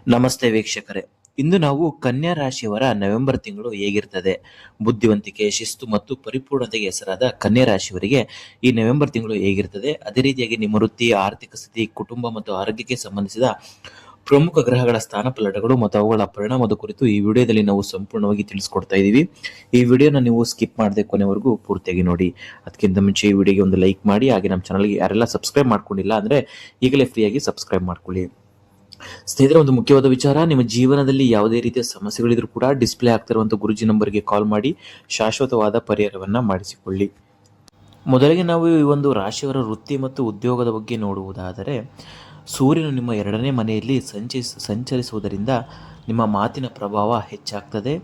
ನಮಸ್ತೆ ವೀಕ್ಷಕರೇ. ಇಂದು ನಾವು ಕನ್ಯಾ ರಾಶಿಯವರ ನವೆಂಬರ್ ತಿಂಗಳು ಹೇಗಿರ್ತದೆ, ಬುದ್ಧಿವಂತಿಕೆ, ಶಿಸ್ತು ಮತ್ತು ಪರಿಪೂರ್ಣತೆಗೆ ಹೆಸರಾದ ಕನ್ಯಾ ರಾಶಿಯವರಿಗೆ ಈ ನವೆಂಬರ್ ತಿಂಗಳು ಹೇಗಿರ್ತದೆ, ಅದೇ ರೀತಿಯಾಗಿ ನಿಮ್ಮ ವೃತ್ತಿ, ಆರ್ಥಿಕ ಸ್ಥಿತಿ, ಕುಟುಂಬ ಮತ್ತು ಆರೋಗ್ಯಕ್ಕೆ ಸಂಬಂಧಿಸಿದ ಪ್ರಮುಖ ಗ್ರಹಗಳ ಸ್ಥಾನಪಲ್ಲಟಗಳು ಮತ್ತು ಅವುಗಳ ಪರಿಣಾಮದ ಕುರಿತು ಈ ವಿಡಿಯೋದಲ್ಲಿ ನಾವು ಸಂಪೂರ್ಣವಾಗಿ ತಿಳಿಸ್ಕೊಡ್ತಾ ಇದ್ದೀವಿ. ಈ ವಿಡಿಯೋನ ನೀವು ಸ್ಕಿಪ್ ಮಾಡದೆ ಕೊನೆವರೆಗೂ ಪೂರ್ತಿಯಾಗಿ ನೋಡಿ. ಅದಕ್ಕಿಂತ ಮುಂಚೆ ಈ ವಿಡಿಯೋಗೆ ಒಂದು ಲೈಕ್ ಮಾಡಿ, ಹಾಗೆ ನಮ್ಮ ಚಾನಲ್ಗೆ ಯಾರೆಲ್ಲ ಸಬ್ಸ್ಕ್ರೈಬ್ ಮಾಡ್ಕೊಂಡಿಲ್ಲ ಅಂದ್ರೆ ಈಗಲೇ ಫ್ರೀಯಾಗಿ ಸಬ್ಸ್ಕ್ರೈಬ್ ಮಾಡ್ಕೊಳ್ಳಿ. ಸ್ನೇಹಿತರೆ, ಒಂದು ಮುಖ್ಯವಾದ ವಿಚಾರ, ನಿಮ್ಮ ಜೀವನದಲ್ಲಿ ಯಾವುದೇ ರೀತಿಯ ಸಮಸ್ಯೆಗಳಿದ್ರೂ ಕೂಡ ಡಿಸ್ಪ್ಲೇ ಆಗ್ತಿರುವಂಥ ಗುರುಜಿ ನಂಬರ್ಗೆ ಕಾಲ್ ಮಾಡಿ ಶಾಶ್ವತವಾದ ಪರಿಹಾರವನ್ನ ಮಾಡಿಸಿಕೊಳ್ಳಿ. ಮೊದಲಿಗೆ ನಾವು ಈ ಒಂದು ರಾಶಿಯವರ ವೃತ್ತಿ ಮತ್ತು ಉದ್ಯೋಗದ ಬಗ್ಗೆ ನೋಡುವುದಾದರೆ, ಸೂರ್ಯನು ನಿಮ್ಮ 2ನೇ ಮನೆಯಲ್ಲಿ ಸಂಚರಿಸುವುದರಿಂದ ನಿಮ್ಮ ಮಾತಿನ ಪ್ರಭಾವ ಹೆಚ್ಚಾಗ್ತದೆ.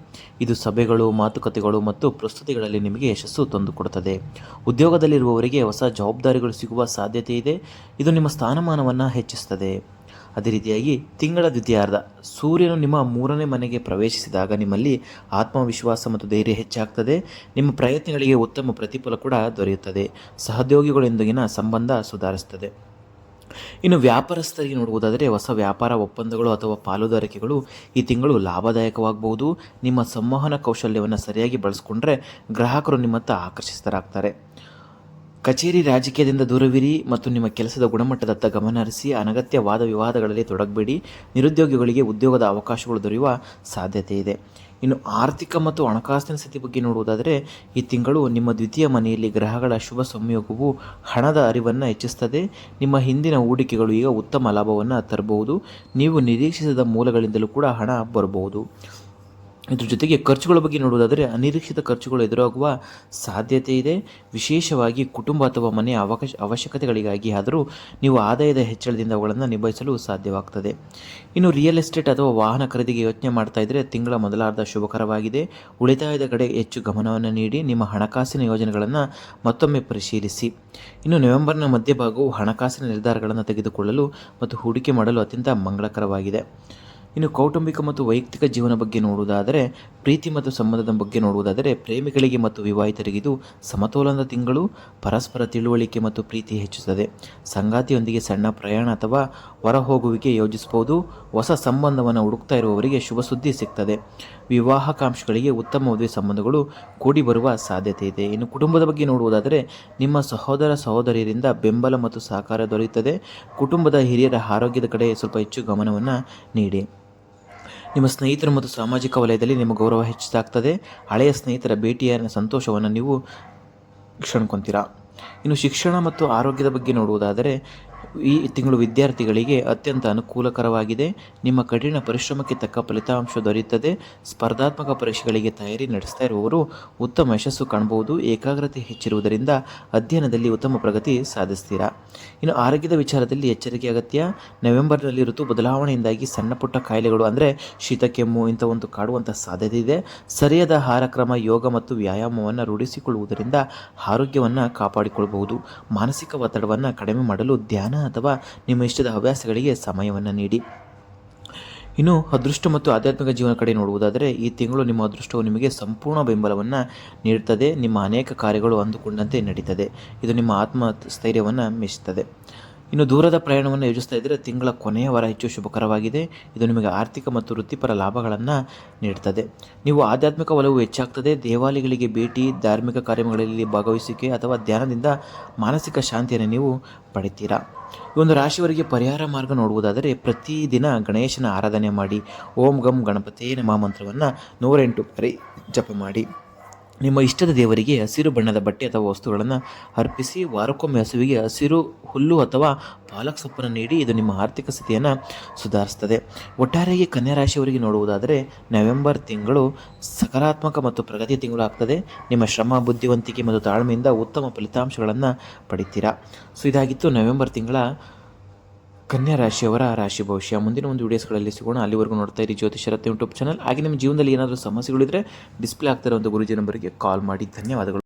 ಇದು ಸಭೆಗಳು, ಮಾತುಕತೆಗಳು ಮತ್ತು ಪ್ರಸ್ತುತಿಗಳಲ್ಲಿ ನಿಮಗೆ ಯಶಸ್ಸು ತಂದುಕೊಡುತ್ತದೆ. ಉದ್ಯೋಗದಲ್ಲಿರುವವರಿಗೆ ಹೊಸ ಜವಾಬ್ದಾರಿಗಳು ಸಿಗುವ ಸಾಧ್ಯತೆ ಇದೆ. ಇದು ನಿಮ್ಮ ಸ್ಥಾನಮಾನವನ್ನು ಹೆಚ್ಚಿಸುತ್ತದೆ. ಅದೇ ರೀತಿಯಾಗಿ ತಿಂಗಳ ದ್ವಿತೀಯಾರ್ಧ, ಸೂರ್ಯನು ನಿಮ್ಮ 3ನೇ ಮನೆಗೆ ಪ್ರವೇಶಿಸಿದಾಗ ನಿಮ್ಮಲ್ಲಿ ಆತ್ಮವಿಶ್ವಾಸ ಮತ್ತು ಧೈರ್ಯ ಹೆಚ್ಚಾಗ್ತದೆ. ನಿಮ್ಮ ಪ್ರಯತ್ನಗಳಿಗೆ ಉತ್ತಮ ಪ್ರತಿಫಲ ಕೂಡ ದೊರೆಯುತ್ತದೆ. ಸಹೋದ್ಯೋಗಿಗಳೊಂದಿಗಿನ ಸಂಬಂಧ ಸುಧಾರಿಸುತ್ತದೆ. ಇನ್ನು ವ್ಯಾಪಾರಸ್ಥರಿಗೆ ನೋಡುವುದಾದರೆ, ಹೊಸ ವ್ಯಾಪಾರ ಒಪ್ಪಂದಗಳು ಅಥವಾ ಪಾಲುದಾರಿಕೆಗಳು ಈ ತಿಂಗಳು ಲಾಭದಾಯಕವಾಗಬಹುದು. ನಿಮ್ಮ ಸಂವಹನ ಕೌಶಲ್ಯವನ್ನು ಸರಿಯಾಗಿ ಬಳಸಿಕೊಂಡ್ರೆ ಗ್ರಾಹಕರು ನಿಮ್ಮತ್ತ ಆಕರ್ಷಿತರಾಗ್ತಾರೆ. ಕಚೇರಿ ರಾಜಕೀಯದಿಂದ ದೂರವಿರಿ ಮತ್ತು ನಿಮ್ಮ ಕೆಲಸದ ಗುಣಮಟ್ಟದತ್ತ ಗಮನ ಹರಿಸಿ. ಅನಗತ್ಯ ವಾದ ವಿವಾದಗಳಲ್ಲಿ ತೊಡಗಬೇಡಿ. ನಿರುದ್ಯೋಗಿಗಳಿಗೆ ಉದ್ಯೋಗದ ಅವಕಾಶಗಳು ದೊರೆಯುವ ಸಾಧ್ಯತೆ ಇದೆ. ಇನ್ನು ಆರ್ಥಿಕ ಮತ್ತು ಹಣಕಾಸಿನ ಸ್ಥಿತಿ ಬಗ್ಗೆ ನೋಡುವುದಾದರೆ, ಈ ತಿಂಗಳು ನಿಮ್ಮ ದ್ವಿತೀಯ ಮನೆಯಲ್ಲಿ ಗ್ರಹಗಳ ಶುಭ ಸಂಯೋಗವು ಹಣದ ಅರಿವನ್ನು ಹೆಚ್ಚಿಸುತ್ತದೆ. ನಿಮ್ಮ ಹಿಂದಿನ ಹೂಡಿಕೆಗಳು ಈಗ ಉತ್ತಮ ಲಾಭವನ್ನು ತರಬಹುದು. ನೀವು ನಿರೀಕ್ಷಿಸದ ಮೂಲಗಳಿಂದಲೂ ಕೂಡ ಹಣ ಬರಬಹುದು. ಇದ್ರ ಜೊತೆಗೆ ಖರ್ಚುಗಳ ಬಗ್ಗೆ ನೋಡುವುದಾದರೆ, ಅನಿರೀಕ್ಷಿತ ಖರ್ಚುಗಳು ಎದುರಾಗುವ ಸಾಧ್ಯತೆ ಇದೆ. ವಿಶೇಷವಾಗಿ ಕುಟುಂಬ ಅಥವಾ ಮನೆಯ ಅವಶ್ಯಕತೆಗಳಿಗಾಗಿ ಆದರೂ ನೀವು ಆದಾಯದ ಹೆಚ್ಚಳದಿಂದ ಅವುಗಳನ್ನು ನಿಭಾಯಿಸಲು ಸಾಧ್ಯವಾಗ್ತದೆ. ಇನ್ನು ರಿಯಲ್ ಎಸ್ಟೇಟ್ ಅಥವಾ ವಾಹನ ಖರೀದಿಗೆ ಯೋಚನೆ ಮಾಡ್ತಾ ಇದ್ದರೆ ತಿಂಗಳ ಮೊದಲಾರ್ಧ ಶುಭಕರವಾಗಿದೆ. ಉಳಿತಾಯದ ಕಡೆ ಹೆಚ್ಚು ಗಮನವನ್ನು ನೀಡಿ. ನಿಮ್ಮ ಹಣಕಾಸಿನ ಯೋಜನೆಗಳನ್ನು ಮತ್ತೊಮ್ಮೆ ಪರಿಶೀಲಿಸಿ. ಇನ್ನು ನವೆಂಬರ್ನ ಮಧ್ಯಭಾಗವು ಹಣಕಾಸಿನ ನಿರ್ಧಾರಗಳನ್ನು ತೆಗೆದುಕೊಳ್ಳಲು ಮತ್ತು ಹೂಡಿಕೆ ಮಾಡಲು ಅತ್ಯಂತ ಮಂಗಳಕರವಾಗಿದೆ. ಇನ್ನು ಕೌಟುಂಬಿಕ ಮತ್ತು ವೈಯಕ್ತಿಕ ಜೀವನ ಬಗ್ಗೆ ನೋಡುವುದಾದರೆ, ಪ್ರೀತಿ ಮತ್ತು ಸಂಬಂಧದ ಬಗ್ಗೆ ನೋಡುವುದಾದರೆ, ಪ್ರೇಮಿಗಳಿಗೆ ಮತ್ತು ವಿವಾಹಿತರಿಗೆ ಇದು ಸಮತೋಲನದ ತಿಂಗಳು. ಪರಸ್ಪರ ತಿಳುವಳಿಕೆ ಮತ್ತು ಪ್ರೀತಿ ಹೆಚ್ಚುತ್ತದೆ. ಸಂಗಾತಿಯೊಂದಿಗೆ ಸಣ್ಣ ಪ್ರಯಾಣ ಅಥವಾ ಹೊರಹೋಗುವಿಕೆ ಯೋಜಿಸಬಹುದು. ಹೊಸ ಸಂಬಂಧವನ್ನು ಹುಡುಕ್ತಾ ಇರುವವರಿಗೆ ಶುಭ ಸುದ್ದಿ ಸಿಗ್ತದೆ. ವಿವಾಹಕಾಂಕ್ಷಿಗಳಿಗೆ ಉತ್ತಮ ಮದುವೆ ಸಂಬಂಧಗಳು ಕೂಡಿ ಬರುವ ಸಾಧ್ಯತೆ ಇದೆ. ಇನ್ನು ಕುಟುಂಬದ ಬಗ್ಗೆ ನೋಡುವುದಾದರೆ, ನಿಮ್ಮ ಸಹೋದರ ಸಹೋದರಿಯರಿಂದ ಬೆಂಬಲ ಮತ್ತು ಸಹಕಾರ ದೊರೆಯುತ್ತದೆ. ಕುಟುಂಬದ ಹಿರಿಯರ ಆರೋಗ್ಯದ ಕಡೆ ಸ್ವಲ್ಪ ಹೆಚ್ಚು ಗಮನವನ್ನು ನೀಡಿ. ನಿಮ್ಮ ಸ್ನೇಹಿತರು ಮತ್ತು ಸಾಮಾಜಿಕ ವಲಯದಲ್ಲಿ ನಿಮ್ಮ ಗೌರವ ಹೆಚ್ಚಾಗ್ತದೆ. ಹಳೆಯ ಸ್ನೇಹಿತರ ಭೇಟಿಯ ಸಂತೋಷವನ್ನು ನೀವು ಕ್ಷಣ್ಕೊಂತೀರಾ. ಇನ್ನು ಶಿಕ್ಷಣ ಮತ್ತು ಆರೋಗ್ಯದ ಬಗ್ಗೆ ನೋಡುವುದಾದರೆ, ಈ ತಿಂಗಳು ವಿದ್ಯಾರ್ಥಿಗಳಿಗೆ ಅತ್ಯಂತ ಅನುಕೂಲಕರವಾಗಿದೆ. ನಿಮ್ಮ ಕಠಿಣ ಪರಿಶ್ರಮಕ್ಕೆ ತಕ್ಕ ಫಲಿತಾಂಶ ದೊರೆಯುತ್ತದೆ. ಸ್ಪರ್ಧಾತ್ಮಕ ಪರೀಕ್ಷೆಗಳಿಗೆ ತಯಾರಿ ನಡೆಸ್ತಾ ಇರುವವರು ಉತ್ತಮ ಯಶಸ್ಸು ಕಾಣಬಹುದು. ಏಕಾಗ್ರತೆ ಹೆಚ್ಚಿರುವುದರಿಂದ ಅಧ್ಯಯನದಲ್ಲಿ ಉತ್ತಮ ಪ್ರಗತಿ ಸಾಧಿಸ್ತೀರಾ. ಇನ್ನು ಆರೋಗ್ಯದ ವಿಚಾರದಲ್ಲಿ ಎಚ್ಚರಿಕೆ ಅಗತ್ಯ. ನವೆಂಬರ್ನಲ್ಲಿ ಋತು ಬದಲಾವಣೆಯಿಂದಾಗಿ ಸಣ್ಣ ಪುಟ್ಟ ಕಾಯಿಲೆಗಳು ಅಂದರೆ ಶೀತ, ಕೆಮ್ಮು ಇಂಥವಂತೂ ಕಾಡುವಂಥ ಸಾಧ್ಯತೆ ಇದೆ. ಸರಿಯಾದ ಆಹಾರ ಕ್ರಮ, ಯೋಗ ಮತ್ತು ವ್ಯಾಯಾಮವನ್ನು ರೂಢಿಸಿಕೊಳ್ಳುವುದರಿಂದ ಆರೋಗ್ಯವನ್ನು ಕಾಪಾಡಿಕೊಳ್ಳಬಹುದು. ಮಾನಸಿಕ ಒತ್ತಡವನ್ನು ಕಡಿಮೆ ಮಾಡಲು ಧ್ಯಾನ ಅಥವಾ ನಿಮ್ಮ ಇಷ್ಟದ ಹವ್ಯಾಸಗಳಿಗೆ ಸಮಯವನ್ನು ನೀಡಿ. ಇನ್ನು ಅದೃಷ್ಟ ಮತ್ತು ಆಧ್ಯಾತ್ಮಿಕ ಜೀವನ ಕಡೆ ನೋಡುವುದಾದರೆ, ಈ ತಿಂಗಳು ನಿಮ್ಮ ಅದೃಷ್ಟವು ನಿಮಗೆ ಸಂಪೂರ್ಣ ಬೆಂಬಲವನ್ನು ನೀಡುತ್ತದೆ. ನಿಮ್ಮ ಅನೇಕ ಕಾರ್ಯಗಳು ಅಂದುಕೊಂಡಂತೆ ನಡೀತದೆ. ಇದು ನಿಮ್ಮ ಆತ್ಮಸ್ಥೈರ್ಯವನ್ನು ಮೆಚ್ಚುತ್ತದೆ. ಇನ್ನು ದೂರದ ಪ್ರಯಾಣವನ್ನು ಯೋಜಿಸ್ತಾ ಇದ್ದರೆ ತಿಂಗಳ ಕೊನೆಯ ವಾರ ಹೆಚ್ಚು ಶುಭಕರವಾಗಿದೆ. ಇದು ನಿಮಗೆ ಆರ್ಥಿಕ ಮತ್ತು ವೃತ್ತಿಪರ ಲಾಭಗಳನ್ನು ನೀಡುತ್ತದೆ. ನೀವು ಆಧ್ಯಾತ್ಮಿಕ ಒಲವು ಹೆಚ್ಚಾಗ್ತದೆ. ದೇವಾಲಯಗಳಿಗೆ ಭೇಟಿ, ಧಾರ್ಮಿಕ ಕಾರ್ಯಕ್ರಮಗಳಲ್ಲಿ ಭಾಗವಹಿಸುವಿಕೆ ಅಥವಾ ಧ್ಯಾನದಿಂದ ಮಾನಸಿಕ ಶಾಂತಿಯನ್ನು ನೀವು ಪಡಿತೀರಾ. ಈ ಒಂದು ರಾಶಿಯವರಿಗೆ ಪರಿಹಾರ ಮಾರ್ಗ ನೋಡುವುದಾದರೆ, ಪ್ರತಿದಿನ ಗಣೇಶನ ಆರಾಧನೆ ಮಾಡಿ. ಓಂ ಗಂ ಗಣಪತಿಯೇ ನಮಃ ಮಂತ್ರವನ್ನು 108 ಬಾರಿ ಜಪ ಮಾಡಿ. ನಿಮ್ಮ ಇಷ್ಟದ ದೇವರಿಗೆ ಹಸಿರು ಬಣ್ಣದ ಬಟ್ಟೆ ಅಥವಾ ವಸ್ತುಗಳನ್ನು ಅರ್ಪಿಸಿ. ವಾರಕ್ಕೊಮ್ಮೆ ಹಸುವಿಗೆ ಹಸಿರು ಹುಲ್ಲು ಅಥವಾ ಪಾಲಕ್ ಸೊಪ್ಪನ್ನು ನೀಡಿ. ಇದು ನಿಮ್ಮ ಆರ್ಥಿಕ ಸ್ಥಿತಿಯನ್ನು ಸುಧಾರಿಸುತ್ತದೆ. ಒಟ್ಟಾರೆಯಾಗಿ ಕನ್ಯಾ ರಾಶಿಯವರಿಗೆ ನೋಡುವುದಾದರೆ, ನವೆಂಬರ್ ತಿಂಗಳು ಸಕಾರಾತ್ಮಕ ಮತ್ತು ಪ್ರಗತಿಯ ತಿಂಗಳು ಆಗ್ತದೆ. ನಿಮ್ಮ ಶ್ರಮ, ಬುದ್ಧಿವಂತಿಕೆ ಮತ್ತು ತಾಳ್ಮೆಯಿಂದ ಉತ್ತಮ ಫಲಿತಾಂಶಗಳನ್ನು ಪಡಿತೀರಾ. ಸೊ ಇದಾಗಿತ್ತು ನವೆಂಬರ್ ತಿಂಗಳ ಕನ್ಯಾ ರಾಶಿಯವರ ರಾಶಿ ಭವಿಷ್ಯ. ಮುಂದಿನ ಒಂದು ವಿಡಿಯೋಸ್ಗಳಲ್ಲಿ ಸಿಗೋಣ. ಅಲ್ಲಿವರೆಗೂ ನೋಡ್ತಾ ಇರಿ ಜ್ಯೋತಿಷ ರತ್ನ ಯೂಟ್ಯೂಬ್ ಚಾನಲ್. ಹಾಗೆ ನಿಮ್ಮ ಜೀವನದಲ್ಲಿ ಏನಾದರೂ ಸಮಸ್ಯೆಗಳಿದ್ದರೆ ಡಿಸ್ಪ್ಲೇ ಆಗ್ತಿರೋ ಒಂದು ಗುರುಜಿ ನಂಬರಿಗೆ ಕಾಲ್ ಮಾಡಿ. ಧನ್ಯವಾದಗಳು.